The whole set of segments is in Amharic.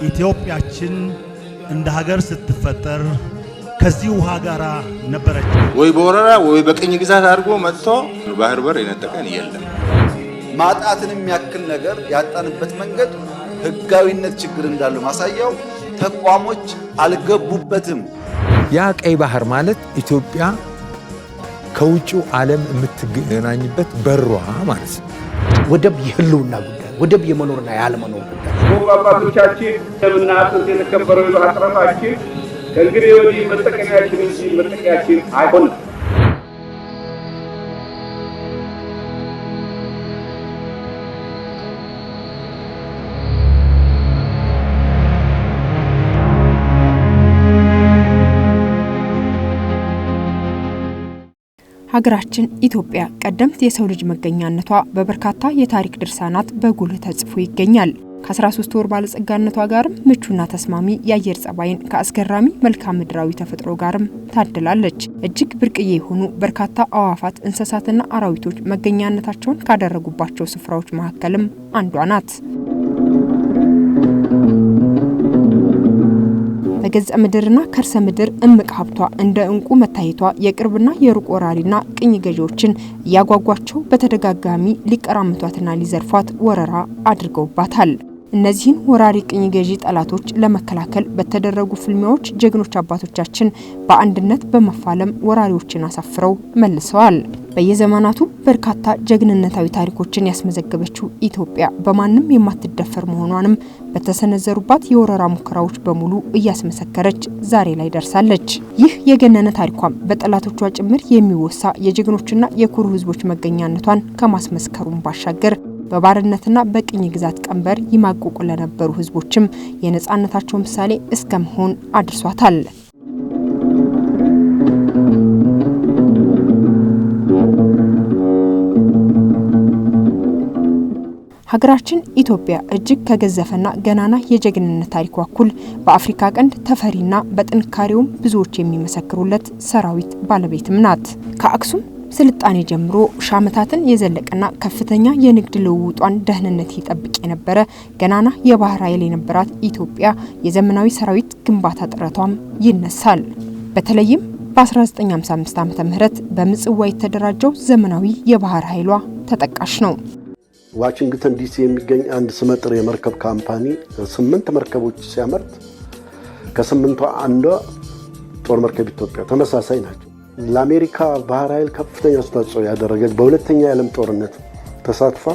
ኢትዮጵያችን እንደ ሀገር ስትፈጠር ከዚህ ውሃ ጋራ ነበረች። ወይ በወረራ ወይ በቅኝ ግዛት አድርጎ መጥቶ ባህር በር የነጠቀን የለም። ማጣትን የሚያክል ነገር ያጣንበት መንገድ ህጋዊነት ችግር እንዳለው ማሳያው ተቋሞች አልገቡበትም። ያ ቀይ ባህር ማለት ኢትዮጵያ ከውጪው ዓለም የምትገናኝበት በሯ ማለት ነው። ወደብ የህልውና ጉዳይ፣ ወደብ የመኖርና ያለመኖር ጉዳይ። አባቶቻችን ደምና አጥንት የተከበረው የባህር ጠረፋችን ከእንግዲህ ወዲህ መጠቀሚያችን እንጂ መጠቀሚያችን አይሆንም። ሀገራችን ኢትዮጵያ ቀደምት የሰው ልጅ መገኛነቷ በበርካታ የታሪክ ድርሳናት በጉልህ ተጽፎ ይገኛል። ከ13 ወር ባለጸጋነቷ ጋርም ምቹና ተስማሚ የአየር ጸባይን ከአስገራሚ መልክዓ ምድራዊ ተፈጥሮ ጋርም ታድላለች። እጅግ ብርቅዬ የሆኑ በርካታ አዋፋት፣ እንስሳትና አራዊቶች መገኛነታቸውን ካደረጉባቸው ስፍራዎች መካከልም አንዷ ናት። በገጸ ምድርና ከርሰ ምድር እምቅ ሀብቷ እንደ እንቁ መታየቷ የቅርብና የሩቅ ወራሪና ቅኝ ገዢዎችን እያጓጓቸው በተደጋጋሚ ሊቀራምቷትና ሊዘርፏት ወረራ አድርገውባታል። እነዚህን ወራሪ ቅኝ ገዢ ጠላቶች ለመከላከል በተደረጉ ፍልሚያዎች ጀግኖች አባቶቻችን በአንድነት በመፋለም ወራሪዎችን አሳፍረው መልሰዋል። በየዘመናቱ በርካታ ጀግንነታዊ ታሪኮችን ያስመዘገበችው ኢትዮጵያ በማንም የማትደፈር መሆኗንም በተሰነዘሩባት የወረራ ሙከራዎች በሙሉ እያስመሰከረች ዛሬ ላይ ደርሳለች። ይህ የገነነ ታሪኳም በጠላቶቿ ጭምር የሚወሳ የጀግኖችና የኩሩ ሕዝቦች መገኛነቷን ከማስመስከሩም ባሻገር በባርነትና በቅኝ ግዛት ቀንበር ይማቀቁ ለነበሩ ሕዝቦችም የነጻነታቸው ምሳሌ እስከመሆን አድርሷታል። ሀገራችን ኢትዮጵያ እጅግ ከገዘፈና ገናና የጀግንነት ታሪኳ እኩል በአፍሪካ ቀንድ ተፈሪና በጥንካሬውም ብዙዎች የሚመሰክሩለት ሰራዊት ባለቤትም ናት። ከአክሱም ስልጣኔ ጀምሮ ሻመታትን የዘለቀና ከፍተኛ የንግድ ልውውጧን ደህንነት ይጠብቅ የነበረ ገናና የባህር ኃይል የነበራት ኢትዮጵያ የዘመናዊ ሰራዊት ግንባታ ጥረቷም ይነሳል። በተለይም በ1955 ዓ.ም በምጽዋ የተደራጀው ዘመናዊ የባህር ኃይሏ ተጠቃሽ ነው። ዋሽንግተን ዲሲ የሚገኝ አንድ ስመጥር የመርከብ ካምፓኒ 8 መርከቦች ሲያመርት ከ8ቱ አንዷ ጦር መርከብ ኢትዮጵያ ተመሳሳይ ናቸው። ለአሜሪካ ባህር ኃይል ከፍተኛ አስተዋጽኦ ያደረገች በሁለተኛው የዓለም ጦርነት ተሳትፋ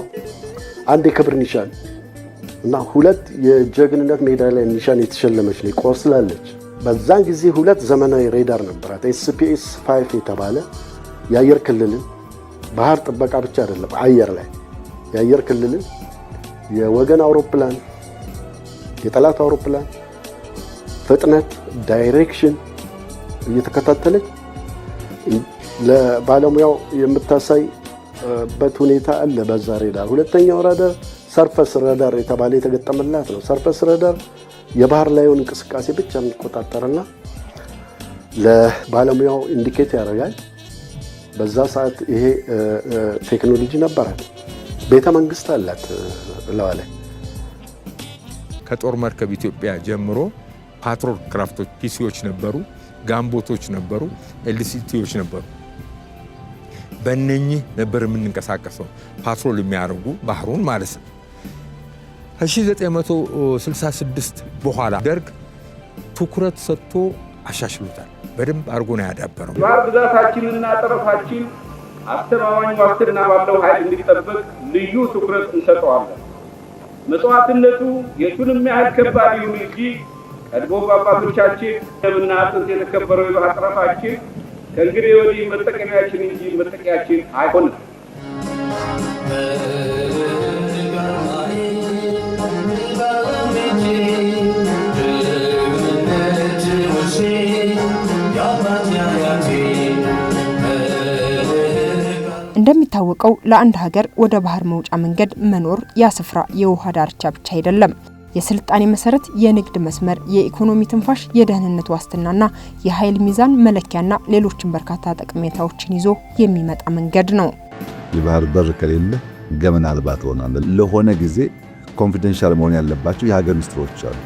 አንድ የክብር ኒሻን እና 2 የጀግንነት ሜዳሊያ ኒሻን የተሸለመች ነው። ቆስላለች። በዛን ጊዜ 2 ዘመናዊ ሬዳር ነበራት። SPS 5 የተባለ የአየር ክልልን ባህር ጥበቃ ብቻ አይደለም፣ አየር ላይ የአየር ክልልን የወገን አውሮፕላን፣ የጠላት አውሮፕላን ፍጥነት፣ ዳይሬክሽን እየተከታተለች ለባለሙያው የምታሳይበት ሁኔታ አለ። በዛ ሬዳር ሁለተኛው ራዳር ሰርፈስ ራዳር የተባለ የተገጠመላት ነው። ሰርፈስ ራዳር የባህር ላይውን እንቅስቃሴ ብቻ የሚቆጣጠርና ለባለሙያው ኢንዲኬት ያደርጋል። በዛ ሰዓት ይሄ ቴክኖሎጂ ነበራት። ቤተ መንግስት አላት ለዋላይ ከጦር መርከብ ኢትዮጵያ ጀምሮ ፓትሮል ክራፍቶች ፒሲዎች ነበሩ፣ ጋምቦቶች ነበሩ፣ ኤልሲቲዎች ነበሩ። በእነኚህ ነበር የምንንቀሳቀሰው ፓትሮል የሚያደርጉ ባህሩን ማለት ነው። ከ1966 በኋላ ደርግ ትኩረት ሰጥቶ አሻሽሎታል። በደንብ አድርጎ ነው ያዳበረው። ባህር ግዛታችንና ጠረፋችን አስተማማኝ ዋስትና ባለው ኃይል እንዲጠበቅ ልዩ ትኩረት እንሰጠዋለን። መስዋዕትነቱ የቱንም ያህል ከባድ ይሁን እንጂ ቀድሞ በአባቶቻችን ደምና አጥንት የተከበረው የባህር ጠረፋችን ከእንግዲህ ወዲህ መጠቀሚያችን እንጂ መጠቂያችን አይሆንም። እንደሚታወቀው ለአንድ ሀገር ወደ ባህር መውጫ መንገድ መኖር ያ ስፍራ የውሃ ዳርቻ ብቻ አይደለም። የስልጣኔ መሰረት፣ የንግድ መስመር፣ የኢኮኖሚ ትንፋሽ፣ የደህንነት ዋስትናና የኃይል ሚዛን መለኪያና ሌሎችን በርካታ ጠቀሜታዎችን ይዞ የሚመጣ መንገድ ነው። የባህር በር ከሌለ ገመና አልባ ትሆናለህ። ለሆነ ጊዜ ኮንፊደንሻል መሆን ያለባቸው የሀገር ሚስጥሮች አሉ።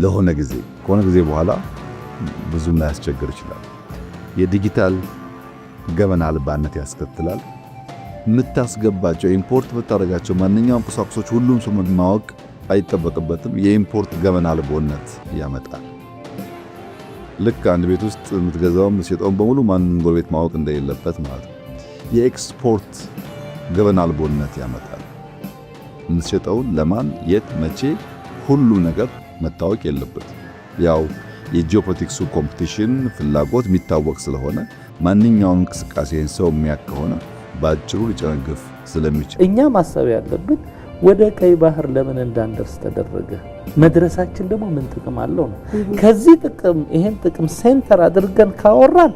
ለሆነ ጊዜ ከሆነ ጊዜ በኋላ ብዙም ላያስቸግር ይችላል። የዲጂታል ገበና አልባነት ያስከትላል። የምታስገባቸው ኢምፖርት ብታደርጋቸው ማንኛውም ቁሳቁሶች ሁሉም ሰው ማወቅ አይጠበቅበትም። የኢምፖርት ገበና አልቦነት ያመጣል። ልክ አንድ ቤት ውስጥ የምትገዛውም የምትሸጠውም በሙሉ ማንም ጎረቤት ማወቅ እንደሌለበት ማለት ነው። የኤክስፖርት ገበና አልቦነት ያመጣል። የምትሸጠውን ለማን፣ የት፣ መቼ ሁሉ ነገር መታወቅ የለበትም። ያው የጂኦፖለቲክሱ ኮምፒቲሽን ፍላጎት የሚታወቅ ስለሆነ ማንኛውም እንቅስቃሴን ሰው የሚያክ ከሆነ ባጭሩ ሊጨነግፍ ስለሚችል እኛ ማሰብ ያለብን ወደ ቀይ ባህር ለምን እንዳንደርስ ተደረገ፣ መድረሳችን ደግሞ ምን ጥቅም አለው ነው። ከዚህ ጥቅም ይሄን ጥቅም ሴንተር አድርገን ካወራን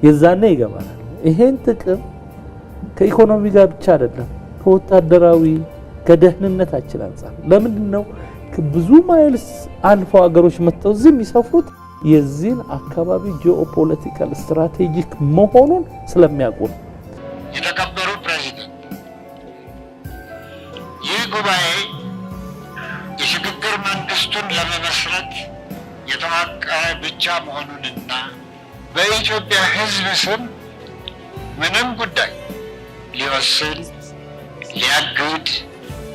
የዛኔ ይገባናል። ይሄን ጥቅም ከኢኮኖሚ ጋር ብቻ አይደለም፣ ከወታደራዊ ከደህንነታችን አንፃር ለምንድን ነው ብዙ ማይልስ አልፎ ሀገሮች መጥተው እዚህ የሚሰፍሩት? የዚህን አካባቢ ጂኦፖለቲካል ስትራቴጂክ መሆኑን ስለሚያውቁ ነው። የተከበሩ ፕሬዚደንት፣ ይህ ጉባኤ የሽግግር መንግስቱን ለመመስረት የተዋቀረ ብቻ መሆኑንና በኢትዮጵያ ሕዝብ ስም ምንም ጉዳይ ሊወስን፣ ሊያግድ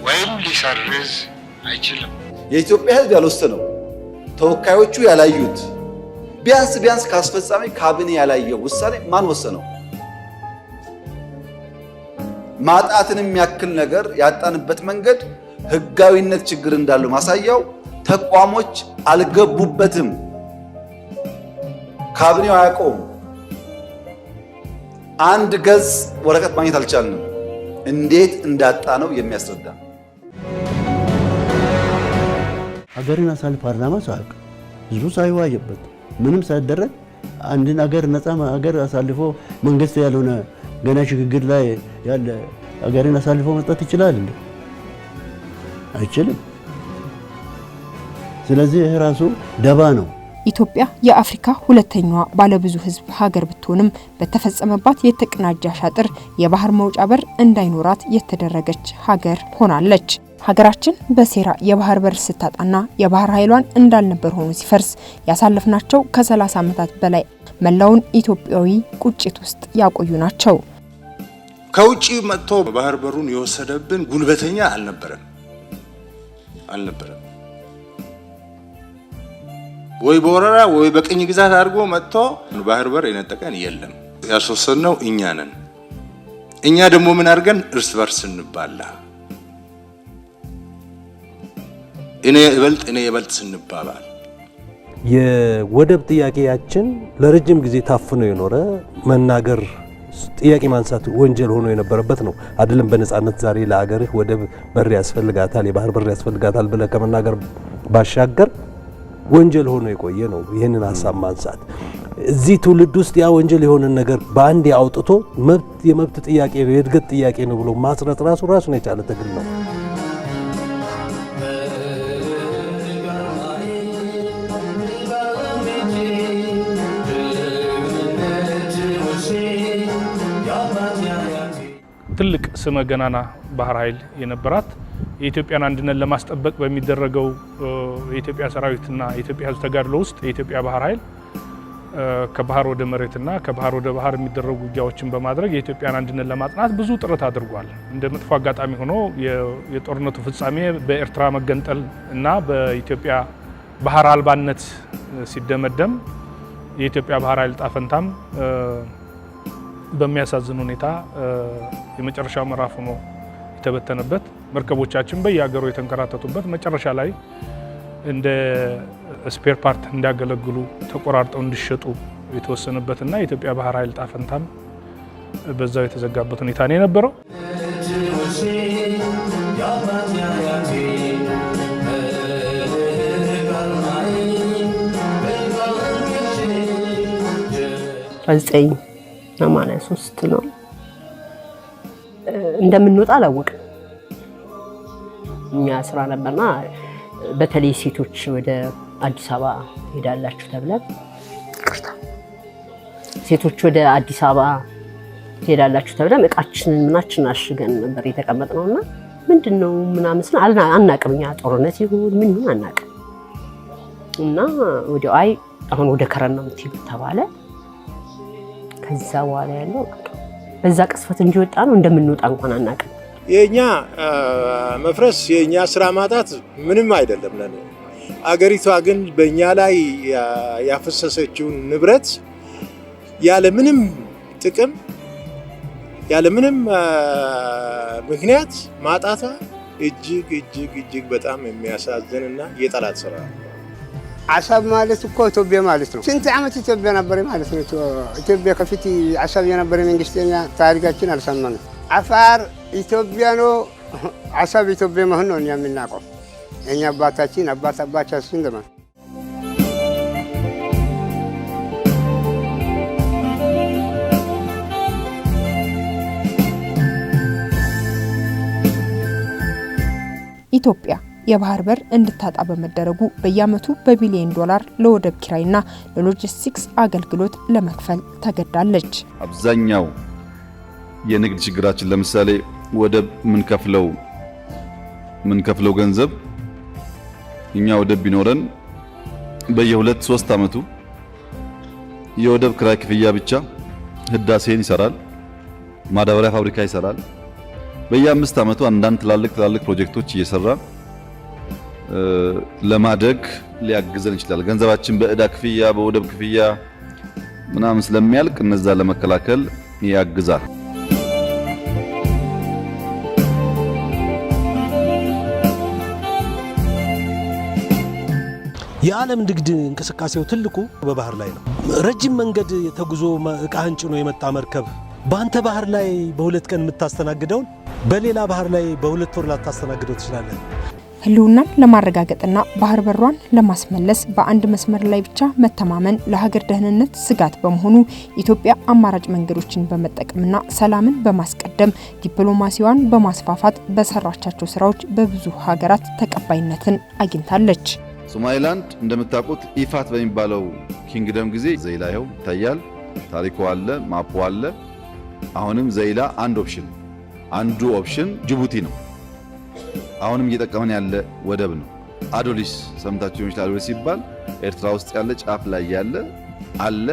ወይም ሊሰርዝ አይችልም። የኢትዮጵያ ሕዝብ ያልወሰነው ተወካዮቹ ያላዩት ቢያንስ ከአስፈጻሚ ካቢኔ ያላየው ውሳኔ ማን ወሰነው? ማጣትን የሚያክል ነገር ያጣንበት መንገድ ህጋዊነት ችግር እንዳለው ማሳያው ተቋሞች አልገቡበትም። ካቢኔው አያውቀውም። አንድ ገጽ ወረቀት ማግኘት አልቻልንም። እንዴት እንዳጣ ነው የሚያስረዳ። ሀገርን አሳልፎ ፓርላማ ሳያውቅ ህዝቡ ሳይዋየበት ምንም ሳይደረግ አንድን ሀገር ነፃ ሀገር አሳልፎ መንግስት ያልሆነ ገና ሽግግር ላይ ያለ ሀገርን አሳልፎ መስጠት ይችላል እንዴ? አይችልም። ስለዚህ ይሄ ራሱ ደባ ነው። ኢትዮጵያ የአፍሪካ ሁለተኛዋ ባለብዙ ህዝብ ሀገር ብትሆንም በተፈጸመባት የተቀናጀ አሻጥር የባህር መውጫ በር እንዳይኖራት የተደረገች ሀገር ሆናለች። ሀገራችን በሴራ የባህር በር ስታጣና የባህር ኃይሏን እንዳልነበር ሆኖ ሲፈርስ ያሳለፍናቸው ከ30 ዓመታት በላይ መላውን ኢትዮጵያዊ ቁጭት ውስጥ ያቆዩ ናቸው። ከውጪ መጥቶ ባህር በሩን የወሰደብን ጉልበተኛ አልነበረም። ወይ በወረራ ወይ በቅኝ ግዛት አድርጎ መጥቶ ባህር በር የነጠቀን የለም። ያስወሰነው እኛ ነን። እኛ ደግሞ ምን አድርገን እርስ በርስ እንባላ፣ እኔ ይበልጥ ስንባባል የወደብ ጥያቄያችን ለረጅም ጊዜ ታፍኖ የኖረ መናገር ጥያቄ ማንሳት ወንጀል ሆኖ የነበረበት ነው አይደለም። በነጻነት ዛሬ ለሀገርህ ወደብ በር ያስፈልጋታል፣ የባህር በር ያስፈልጋታል ብለህ ከመናገር ባሻገር ወንጀል ሆኖ የቆየ ነው። ይህንን ሀሳብ ማንሳት እዚህ ትውልድ ውስጥ ያ ወንጀል የሆነን ነገር በአንድ አውጥቶ የመብት ጥያቄ ነው የእድገት ጥያቄ ነው ብሎ ማስረት ራሱን የቻለ ትግል ነው። ትልቅ ስመ ገናና ባህር ኃይል የነበራት የኢትዮጵያን አንድነት ለማስጠበቅ በሚደረገው የኢትዮጵያ ሰራዊትና የኢትዮጵያ ሕዝብ ተጋድሎ ውስጥ የኢትዮጵያ ባህር ኃይል ከባህር ወደ መሬትና ከባህር ወደ ባህር የሚደረጉ ውጊያዎችን በማድረግ የኢትዮጵያን አንድነት ለማጽናት ብዙ ጥረት አድርጓል። እንደ መጥፎ አጋጣሚ ሆኖ የጦርነቱ ፍጻሜ በኤርትራ መገንጠል እና በኢትዮጵያ ባህር አልባነት ሲደመደም የኢትዮጵያ ባህር ኃይል ጣፈንታም በሚያሳዝን ሁኔታ የመጨረሻው ምዕራፍ ሆኖ የተበተነበት፣ መርከቦቻችን በየሀገሩ የተንከራተቱበት፣ መጨረሻ ላይ እንደ ስፔር ፓርት እንዲያገለግሉ ተቆራርጠው እንዲሸጡ የተወሰነበትና የኢትዮጵያ ባህር ኃይል ጣፈንታም በዛው የተዘጋበት ሁኔታ ነው የነበረው። አልጸይ 83 ነው እንደምንወጣ አላወቅም። እኛ ስራ ነበርና በተለይ ሴቶች ወደ አዲስ አበባ ሄዳላችሁ ተብለን ሴቶች ወደ አዲስ አበባ ሄዳላችሁ ተብለን እቃችንን ምናችን አሽገን ነበር የተቀመጥነውና ምንድነው ምናምን አናቅም። እኛ ጦርነት ይሁን ምን ይሁን አናቅም። እና ወዲያው አይ አሁን ወደ ከረን ነው የምትሄዱ ተባለ። ከዛ በኋላ ያለው በዛ ቅስፈት እንዲወጣ ነው እንደምንወጣ እንኳን አናውቅም። የኛ መፍረስ የኛ ስራ ማጣት ምንም አይደለም ለኔ። አገሪቷ ግን በእኛ ላይ ያፈሰሰችውን ንብረት ያለ ምንም ጥቅም ያለ ምንም ምክንያት ማጣቷ እጅግ በጣም የሚያሳዝንና የጠላት ስራ ነው። አሰብ ማለት እኮ ኢትዮጵያ ማለት ነው። ስንት ዓመት ኢትዮጵያ ነበር ማለት ነው። ኢትዮጵያ ከፊት አሰብ የነበረ መንግስተኛ ታሪካችን አልሰማንም። አፋር ኢትዮጵያ ነው፣ አሰብ ኢትዮጵያ መሆን ነው የምናውቀው። እኛ አባታችን አባታችን ደማ ኢትዮጵያ የባህር በር እንድታጣ በመደረጉ በየዓመቱ በቢሊዮን ዶላር ለወደብ ኪራይና ለሎጂስቲክስ አገልግሎት ለመክፈል ተገዳለች። አብዛኛው የንግድ ችግራችን ለምሳሌ ወደብ ምንከፍለው ገንዘብ እኛ ወደብ ቢኖረን በየ2-3 ዓመቱ የወደብ ኪራይ ክፍያ ብቻ ህዳሴን ይሰራል፣ ማዳበሪያ ፋብሪካ ይሰራል። በየ5 ዓመቱ አንዳንድ ትላልቅ ፕሮጀክቶች እየሰራ ለማደግ ሊያግዘን ይችላል። ገንዘባችን በእዳ ክፍያ በወደብ ክፍያ ምናምን ስለሚያልቅ እነዛ ለመከላከል ያግዛል። የዓለም ንግድ እንቅስቃሴው ትልቁ በባህር ላይ ነው። ረጅም መንገድ ተጉዞ እቃህን ጭኖ የመጣ መርከብ በአንተ ባህር ላይ በ2 ቀን የምታስተናግደውን በሌላ ባህር ላይ በ2 ወር ላታስተናግደው ትችላለህ። ህልውናን ለማረጋገጥና ባህር በሯን ለማስመለስ በአንድ መስመር ላይ ብቻ መተማመን ለሀገር ደህንነት ስጋት በመሆኑ ኢትዮጵያ አማራጭ መንገዶችን በመጠቀምና ሰላምን በማስቀደም ዲፕሎማሲዋን በማስፋፋት በሰራቻቸው ስራዎች በብዙ ሀገራት ተቀባይነትን አግኝታለች። ሶማሊላንድ እንደምታውቁት ኢፋት በሚባለው ኪንግደም ጊዜ ዘይላ ይኸው ይታያል። ታሪኩ አለ፣ ማፑ አለ። አሁንም ዘይላ አንዱ ኦፕሽን ጅቡቲ ነው። አሁንም እየጠቀመን ያለ ወደብ ነው። አዶሊስ ሰምታችሁ ይችላል። አዶሊስ ሲባል ኤርትራ ውስጥ ያለ ጫፍ ላይ ያለ አለ።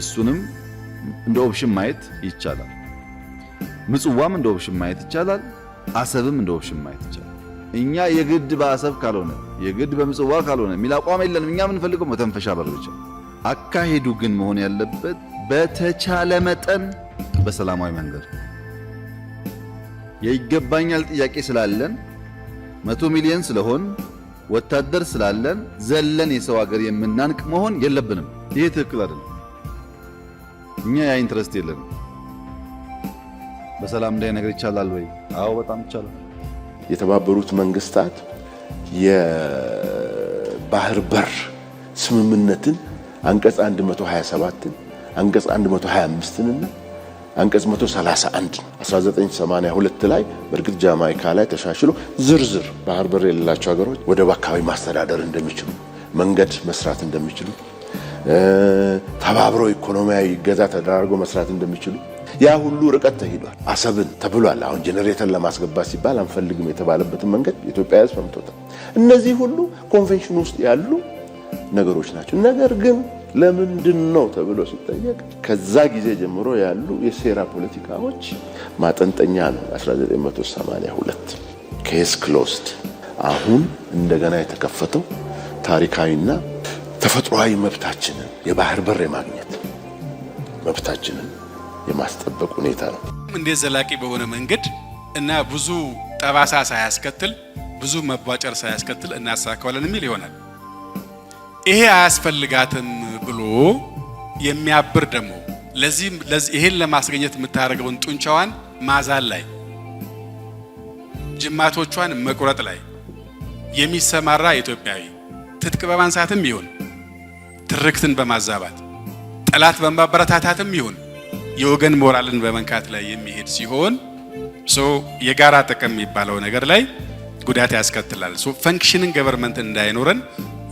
እሱንም እንደ ኦፕሽን ማየት ይቻላል። ምጽዋም እንደ ኦፕሽን ማየት ይቻላል። አሰብም እንደ ኦፕሽን ማየት ይቻላል። እኛ የግድ በአሰብ ካልሆነ የግድ በምጽዋ ካልሆነ የሚል አቋም የለንም። እኛ የምንፈልገው መተንፈሻ በር ብቻ። አካሄዱ ግን መሆን ያለበት በተቻለ መጠን በሰላማዊ መንገድ የይገባኛል ጥያቄ ስላለን 100 ሚሊዮን ስለሆን ወታደር ስላለን ዘለን የሰው ሀገር የምናንቅ መሆን የለብንም። ይሄ ትክክል አይደለም። እኛ ያ ኢንትረስት የለንም። በሰላም ላይ ነገር ይቻላል ወይ? አዎ በጣም ይቻላል። የተባበሩት መንግስታት የባህር በር ስምምነትን አንቀጽ 127ን አንቀጽ 125ን እና አንቀጽ 131 1982 ላይ በእርግጥ ጃማይካ ላይ ተሻሽሎ ዝርዝር ባህር በር የሌላቸው ሀገሮች ወደብ አካባቢ ማስተዳደር እንደሚችሉ፣ መንገድ መስራት እንደሚችሉ፣ ተባብረው ኢኮኖሚያዊ ገዛ ተደራርገው መስራት እንደሚችሉ ያ ሁሉ ርቀት ተሄዷል። አሰብን ተብሏል። አሁን ጄኔሬተር ለማስገባት ሲባል አንፈልግም የተባለበትን መንገድ ኢትዮጵያ ሕዝብ ሰምቶታል። እነዚህ ሁሉ ኮንቬንሽን ውስጥ ያሉ ነገሮች ናቸው። ነገር ግን ለምንድን ነው ተብሎ ሲጠየቅ ከዛ ጊዜ ጀምሮ ያሉ የሴራ ፖለቲካዎች ማጠንጠኛ ነው። 1982 ኬስ ክሎዝድ። አሁን እንደገና የተከፈተው ታሪካዊና ተፈጥሯዊ መብታችንን የባህር በር የማግኘት መብታችንን የማስጠበቅ ሁኔታ ነው። እንዴት ዘላቂ በሆነ መንገድ እና ብዙ ጠባሳ ሳያስከትል ብዙ መቧጨር ሳያስከትል እናሳካዋለን የሚል ይሆናል። ይሄ አያስፈልጋትም ብሎ የሚያብር ደግሞ ለዚህ ይሄን ለማስገኘት የምታደርገውን ጡንቻዋን ማዛል ላይ ጅማቶቿን መቁረጥ ላይ የሚሰማራ ኢትዮጵያዊ ትጥቅ በማንሳትም ይሁን ትርክትን በማዛባት ጠላት በማበረታታትም ይሁን የወገን ሞራልን በመንካት ላይ የሚሄድ ሲሆን የጋራ ጥቅም የሚባለው ነገር ላይ ጉዳት ያስከትላል። ፈንክሽኒንግ ገቨርንመንት እንዳይኖረን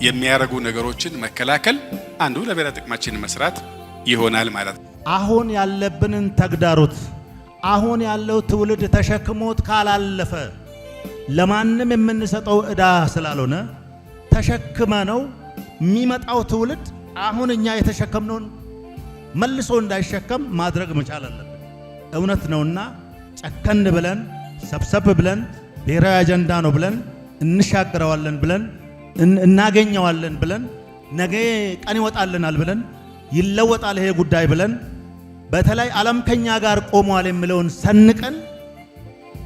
የሚያረጉ ነገሮችን መከላከል አንዱ ለብሔራዊ ጥቅማችን መስራት ይሆናል ማለት ነው። አሁን ያለብንን ተግዳሮት አሁን ያለው ትውልድ ተሸክሞት ካላለፈ ለማንም የምንሰጠው ዕዳ ስላልሆነ ተሸክመ ነው የሚመጣው ትውልድ አሁን እኛ የተሸከምነውን መልሶ እንዳይሸከም ማድረግ መቻል አለብን። እውነት ነውና ጨከን ብለን ሰብሰብ ብለን ብሔራዊ አጀንዳ ነው ብለን እንሻገረዋለን ብለን እናገኘዋለን ብለን ነገ ቀን ይወጣልናል ብለን ይለወጣል ይሄ ጉዳይ ብለን በተለይ ዓለም ከኛ ጋር ቆሟል የሚለውን ሰንቀን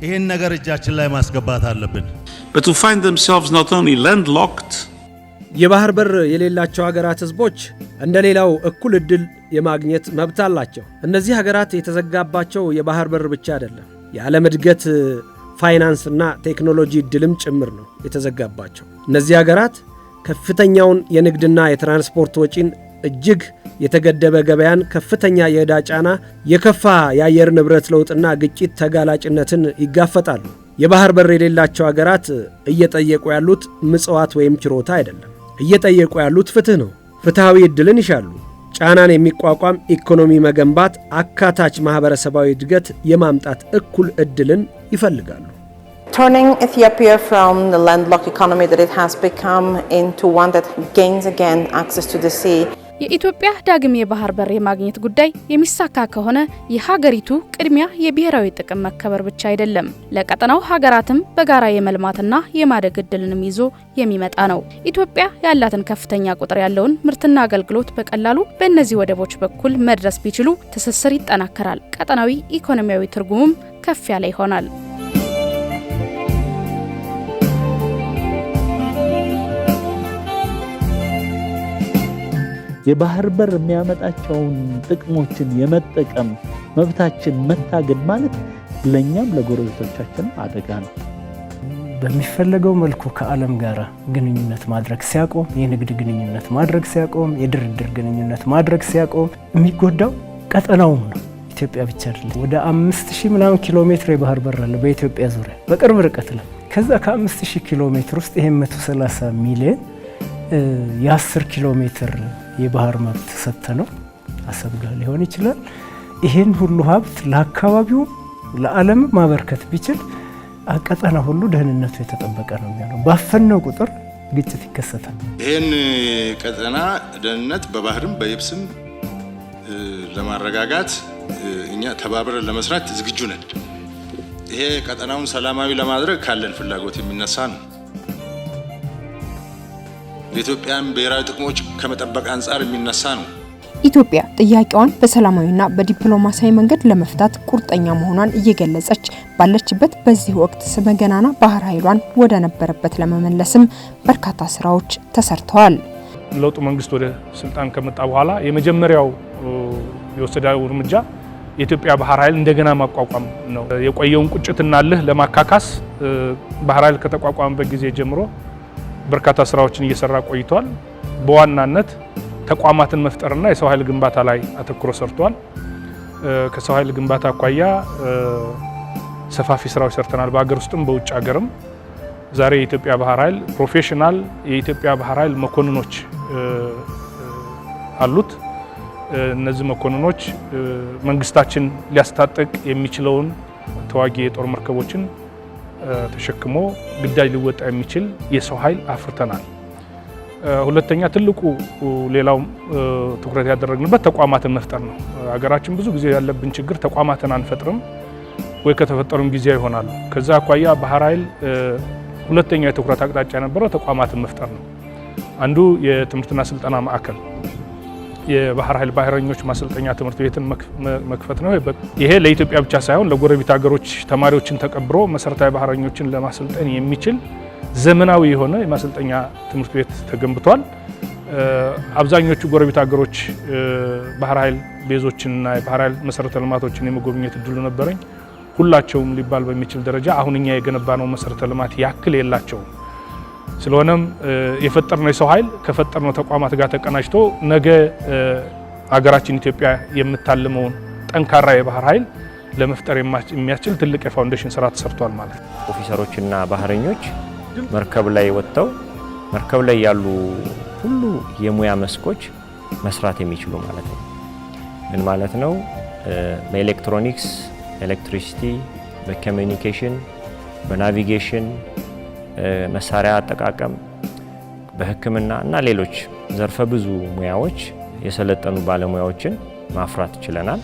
ይሄን ነገር እጃችን ላይ ማስገባት አለብን። But to find themselves not only landlocked የባህር በር የሌላቸው ሀገራት ህዝቦች እንደሌላው እኩል እድል የማግኘት መብት አላቸው። እነዚህ ሀገራት የተዘጋባቸው የባህር በር ብቻ አይደለም፣ የዓለም እድገት ፋይናንስና ቴክኖሎጂ እድልም ጭምር ነው የተዘጋባቸው። እነዚህ ሀገራት ከፍተኛውን የንግድና የትራንስፖርት ወጪን፣ እጅግ የተገደበ ገበያን፣ ከፍተኛ የዕዳ ጫና፣ የከፋ የአየር ንብረት ለውጥና ግጭት ተጋላጭነትን ይጋፈጣሉ። የባህር በር የሌላቸው ሀገራት እየጠየቁ ያሉት ምጽዋት ወይም ችሮታ አይደለም። እየጠየቁ ያሉት ፍትህ ነው። ፍትሃዊ ዕድልን ይሻሉ። ጫናን የሚቋቋም ኢኮኖሚ መገንባት፣ አካታች ማህበረሰባዊ እድገት የማምጣት እኩል ዕድልን ይፈልጋሉ። Turning Ethiopia from the landlocked economy that it has become into one that gains again access to the sea. የኢትዮጵያ ዳግም የባህር በር የማግኘት ጉዳይ የሚሳካ ከሆነ የሀገሪቱ ቅድሚያ የብሔራዊ ጥቅም መከበር ብቻ አይደለም፣ ለቀጠናው ሀገራትም በጋራ የመልማትና የማደግ ዕድልንም ይዞ የሚመጣ ነው። ኢትዮጵያ ያላትን ከፍተኛ ቁጥር ያለውን ምርትና አገልግሎት በቀላሉ በእነዚህ ወደቦች በኩል መድረስ ቢችሉ ትስስር ይጠናከራል፣ ቀጠናዊ ኢኮኖሚያዊ ትርጉሙም ከፍ ያለ ይሆናል። የባህር በር የሚያመጣቸውን ጥቅሞችን የመጠቀም መብታችን መታገድ ማለት ለኛም ለጎረቤቶቻችን አደጋ ነው። በሚፈለገው መልኩ ከዓለም ጋር ግንኙነት ማድረግ ሲያቆም፣ የንግድ ግንኙነት ማድረግ ሲያቆም፣ የድርድር ግንኙነት ማድረግ ሲያቆም የሚጎዳው ቀጠናውም ነው። ኢትዮጵያ ብቻ አይደለም። ወደ 5000 ምናምን ኪሎ ሜትር የባህር በር አለ በኢትዮጵያ ዙሪያ በቅርብ ርቀት ላይ። ከዛ ከ5000 ኪሎ ሜትር ውስጥ ይሄ 130 ሚሊዮን የ10 ኪሎ ሜትር የባህር መብት ሰጥተነው አሰብ ጋር ሊሆን ይችላል። ይሄን ሁሉ ሀብት ለአካባቢው ለዓለም ማበርከት ቢችል ቀጠና ሁሉ ደህንነቱ የተጠበቀ ነው የሚሆነው። ባፈነው ቁጥር ግጭት ይከሰታል። ይሄን ቀጠና ደህንነት በባህርም በየብስም ለማረጋጋት እኛ ተባብረን ለመስራት ዝግጁ ነን። ይሄ ቀጠናውን ሰላማዊ ለማድረግ ካለን ፍላጎት የሚነሳ ነው። የኢትዮጵያን ብሔራዊ ጥቅሞች ከመጠበቅ አንጻር የሚነሳ ነው። ኢትዮጵያ ጥያቄዋን በሰላማዊና በዲፕሎማሲያዊ መንገድ ለመፍታት ቁርጠኛ መሆኗን እየገለጸች ባለችበት በዚህ ወቅት ስመገናና ባህር ኃይሏን ወደ ነበረበት ለመመለስም በርካታ ስራዎች ተሰርተዋል። ለውጡ መንግስት ወደ ስልጣን ከመጣ በኋላ የመጀመሪያው የወሰደው እርምጃ የኢትዮጵያ ባህር ኃይል እንደገና ማቋቋም ነው። የቆየውን ቁጭትና እልህ ለማካካስ ባህር ኃይል ከተቋቋመበት ጊዜ ጀምሮ በርካታ ስራዎችን እየሰራ ቆይቷል። በዋናነት ተቋማትን መፍጠርና የሰው ኃይል ግንባታ ላይ አተኩሮ ሰርቷል። ከሰው ኃይል ግንባታ አኳያ ሰፋፊ ስራዎች ሰርተናል፣ በአገር ውስጥም በውጭ ሀገርም። ዛሬ የኢትዮጵያ ባህር ኃይል ፕሮፌሽናል የኢትዮጵያ ባህር ኃይል መኮንኖች አሉት። እነዚህ መኮንኖች መንግስታችን ሊያስታጥቅ የሚችለውን ተዋጊ የጦር መርከቦችን ተሸክሞ ግዳጅ ሊወጣ የሚችል የሰው ኃይል አፍርተናል። ሁለተኛ ትልቁ ሌላው ትኩረት ያደረግንበት ተቋማትን መፍጠር ነው። ሀገራችን ብዙ ጊዜ ያለብን ችግር ተቋማትን አንፈጥርም ወይ ከተፈጠሩም ጊዜ ይሆናሉ። ከዛ አኳያ ባህር ኃይል ሁለተኛው የትኩረት አቅጣጫ የነበረው ተቋማትን መፍጠር ነው። አንዱ የትምህርትና ስልጠና ማዕከል የባህር ኃይል ባህረኞች ማሰልጠኛ ትምህርት ቤትን መክፈት ነው። ይሄ ለኢትዮጵያ ብቻ ሳይሆን ለጎረቤት ሀገሮች ተማሪዎችን ተቀብሮ መሰረታዊ ባህረኞችን ለማሰልጠን የሚችል ዘመናዊ የሆነ የማሰልጠኛ ትምህርት ቤት ተገንብቷል። አብዛኞቹ ጎረቤት ሀገሮች ባህር ኃይል ቤዞችንና የባህር ኃይል መሰረተ ልማቶችን የመጎብኘት እድሉ ነበረኝ። ሁላቸውም ሊባል በሚችል ደረጃ አሁን እኛ የገነባነው መሰረተ ልማት ያክል የላቸውም። ስለሆነም የፈጠርነው የሰው ኃይል ከፈጠርነው ተቋማት ጋር ተቀናጅቶ ነገ ሀገራችን ኢትዮጵያ የምታልመውን ጠንካራ የባህር ኃይል ለመፍጠር የሚያስችል ትልቅ የፋውንዴሽን ስራ ተሰርቷል ማለት ነው። ኦፊሰሮችና ባህረኞች መርከብ ላይ ወጥተው መርከብ ላይ ያሉ ሁሉ የሙያ መስኮች መስራት የሚችሉ ማለት ነው። ምን ማለት ነው? በኤሌክትሮኒክስ፣ ኤሌክትሪሲቲ፣ በኮሚኒኬሽን፣ በናቪጌሽን፣ መሳሪያ አጠቃቀም፣ በሕክምና እና ሌሎች ዘርፈ ብዙ ሙያዎች የሰለጠኑ ባለሙያዎችን ማፍራት ችለናል።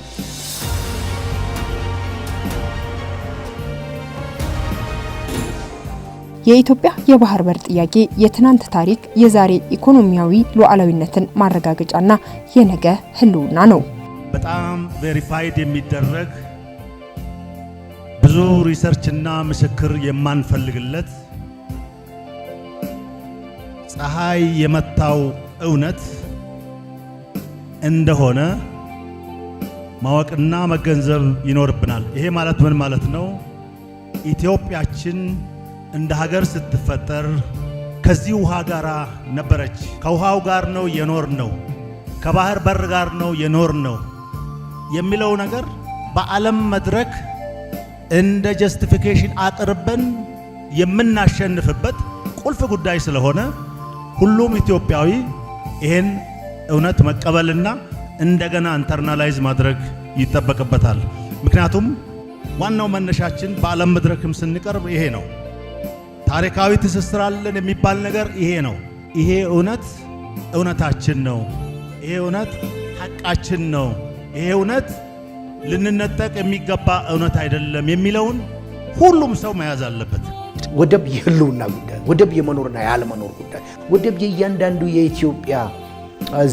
የኢትዮጵያ የባህር በር ጥያቄ የትናንት ታሪክ፣ የዛሬ ኢኮኖሚያዊ ሉዓላዊነትን ማረጋገጫና የነገ ህልውና ነው። በጣም ቬሪፋይድ የሚደረግ ብዙ ሪሰርችና ምስክር የማንፈልግለት ፀሐይ የመታው እውነት እንደሆነ ማወቅና መገንዘብ ይኖርብናል። ይሄ ማለት ምን ማለት ነው? ኢትዮጵያችን እንደ ሀገር ስትፈጠር ከዚህ ውሃ ጋር ነበረች። ከውሃው ጋር ነው የኖርነው፣ ከባህር በር ጋር ነው የኖርነው የሚለው ነገር በዓለም መድረክ እንደ ጀስቲፊኬሽን አቅርበን የምናሸንፍበት ቁልፍ ጉዳይ ስለሆነ ሁሉም ኢትዮጵያዊ ይሄን እውነት መቀበልና እንደገና ኢንተርናላይዝ ማድረግ ይጠበቅበታል። ምክንያቱም ዋናው መነሻችን በዓለም መድረክም ስንቀርብ ይሄ ነው። ታሪካዊ ትስስር አለን የሚባል ነገር ይሄ ነው። ይሄ እውነት እውነታችን ነው። ይሄ እውነት ሐቃችን ነው። ይሄ እውነት ልንነጠቅ የሚገባ እውነት አይደለም የሚለውን ሁሉም ሰው መያዝ አለበት። ወደብ የህልውና ጉዳይ፣ ወደብ የመኖርና ያለመኖር ጉዳይ፣ ወደብ የእያንዳንዱ የኢትዮጵያ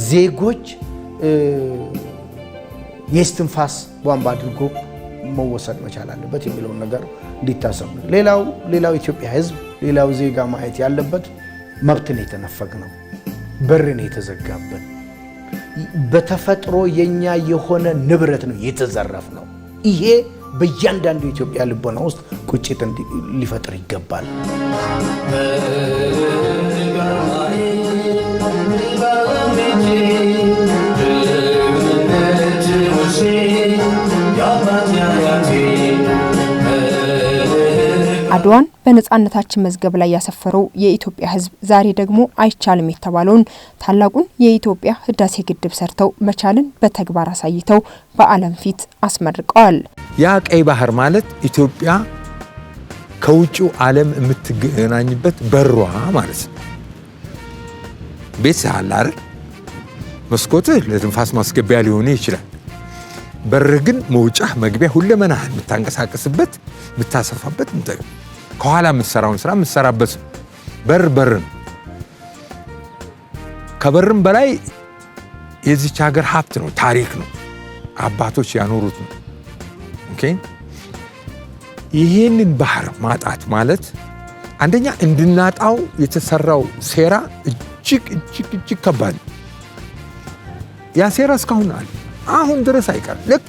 ዜጎች የእስትንፋስ ቧንቧ አድርጎ መወሰድ መቻል አለበት የሚለውን ነገር እንዲታሰብ ነው። ሌላው ኢትዮጵያ ህዝብ፣ ሌላው ዜጋ ማየት ያለበት መብትን የተነፈግነው፣ በርን የተዘጋበት፣ በተፈጥሮ የኛ የሆነ ንብረት ነው የተዘረፍነው። ይሄ በእያንዳንዱ ኢትዮጵያ ልቦና ውስጥ ቁጭት ሊፈጥር ይገባል። አድዋን በነጻነታችን መዝገብ ላይ ያሰፈረው የኢትዮጵያ ህዝብ ዛሬ ደግሞ አይቻልም የተባለውን ታላቁን የኢትዮጵያ ህዳሴ ግድብ ሰርተው መቻልን በተግባር አሳይተው በዓለም ፊት አስመርቀዋል። ያ ቀይ ባህር ማለት ኢትዮጵያ ከውጭው ዓለም የምትገናኝበት በሯ ማለት ነው። ቤት ሳለ አይደል መስኮትህ ለትንፋስ ማስገቢያ ሊሆን ይችላል። በር ግን መውጫ መግቢያ ሁለመናህን የምታንቀሳቀስበት የምታሰፋበት ከኋላ የምትሰራውን ስራ የምትሰራበት በር ነው። ከበርም በላይ የዚች ሀገር ሀብት ነው፣ ታሪክ ነው፣ አባቶች ያኖሩት ነው። ኦኬ ይህንን ባህር ማጣት ማለት አንደኛ እንድናጣው የተሰራው ሴራ እጅግ ከባድ ነው። ያ ሴራ እስካሁን አለ፣ አሁን ድረስ አይቀርም። ልክ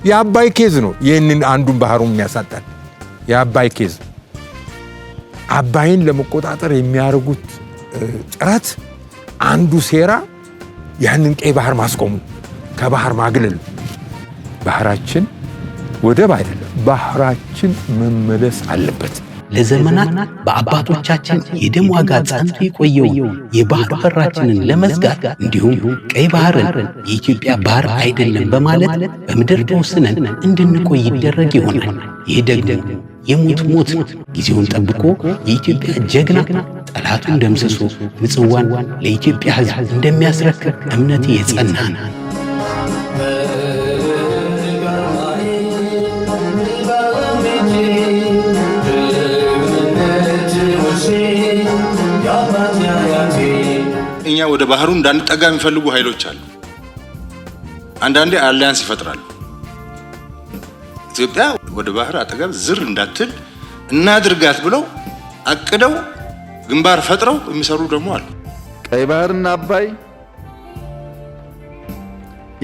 የአባይ ኬዝ ነው ይህንን አንዱን ባህሩን የሚያሳጣል። የአባይ ኬዝ አባይን ለመቆጣጠር የሚያደርጉት ጥረት አንዱ ሴራ ያንን ቀይ ባህር ማስቆሙ፣ ከባህር ማግለል። ባህራችን ወደብ አይደለም፣ ባህራችን መመለስ አለበት። ለዘመናት በአባቶቻችን የደም ዋጋ ጸንቶ የቆየው የባህር በራችንን ለመዝጋት እንዲሁም ቀይ ባህርን የኢትዮጵያ ባህር አይደለም በማለት በምድር ተወስነን እንድንቆይ ይደረግ ይሆናል። ይህ ደግሞ የሞት ሞት ጊዜውን ጠብቆ የኢትዮጵያ ጀግና ጠላቱን ደምስሶ ምጽዋን ለኢትዮጵያ ሕዝብ እንደሚያስረክብ እምነቴ የጸና ነው። እኛ ወደ ባህሩ እንዳንጠጋ የሚፈልጉ ኃይሎች አሉ። አንዳንዴ አሊያንስ ይፈጥራሉ። ኢትዮጵያ ወደ ባህር አጠገብ ዝር እንዳትል እናድርጋት ብለው አቅደው ግንባር ፈጥረው የሚሰሩ ደግሞ አሉ። ቀይ ባህርና አባይ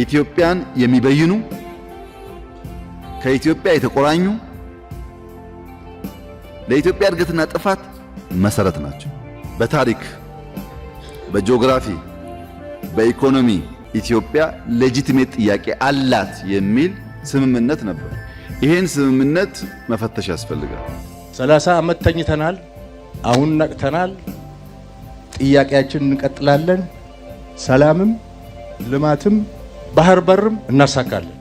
ኢትዮጵያን የሚበይኑ ከኢትዮጵያ የተቆራኙ ለኢትዮጵያ እድገትና ጥፋት መሰረት ናቸው። በታሪክ፣ በጂኦግራፊ፣ በኢኮኖሚ ኢትዮጵያ ሌጂቲሜት ጥያቄ አላት የሚል ስምምነት ነበር። ይሄን ስምምነት መፈተሽ ያስፈልጋል። 30 ዓመት ተኝተናል። አሁን ነቅተናል። ጥያቄያችንን እንቀጥላለን። ሰላምም ልማትም ባህር በርም እናሳካለን።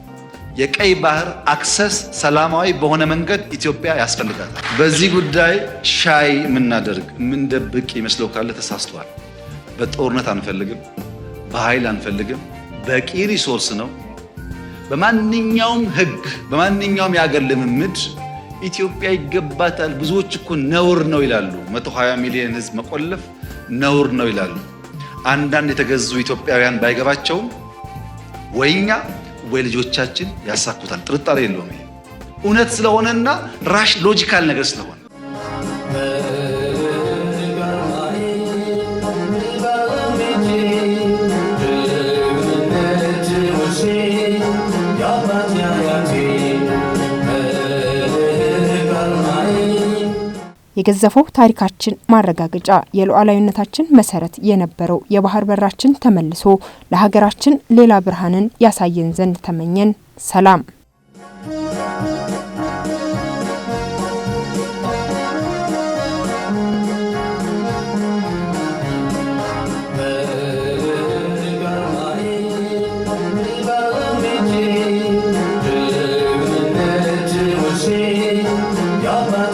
የቀይ ባህር አክሰስ ሰላማዊ በሆነ መንገድ ኢትዮጵያ ያስፈልጋታል። በዚህ ጉዳይ ሻይ የምናደርግ የምንደብቅ ይመስለው ካለ ተሳስቷል። በጦርነት አንፈልግም። በኃይል አንፈልግም። በቂ ሪሶርስ ነው። በማንኛውም ህግ በማንኛውም የአገር ልምምድ ኢትዮጵያ ይገባታል። ብዙዎች እኮ ነውር ነው ይላሉ። 120 ሚሊዮን ህዝብ መቆለፍ ነውር ነው ይላሉ። አንዳንድ የተገዙ ኢትዮጵያውያን ባይገባቸውም ወይኛ ወይ ልጆቻችን ያሳኩታል። ጥርጣሬ የለውም። ይሄ እውነት ስለሆነና ራሽ ሎጂካል ነገር ስለሆነ የገዘፈው ታሪካችን ማረጋገጫ የሉዓላዊነታችን መሰረት የነበረው የባህር በራችን ተመልሶ ለሀገራችን ሌላ ብርሃንን ያሳየን ዘንድ ተመኘን። ሰላም።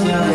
Yeah.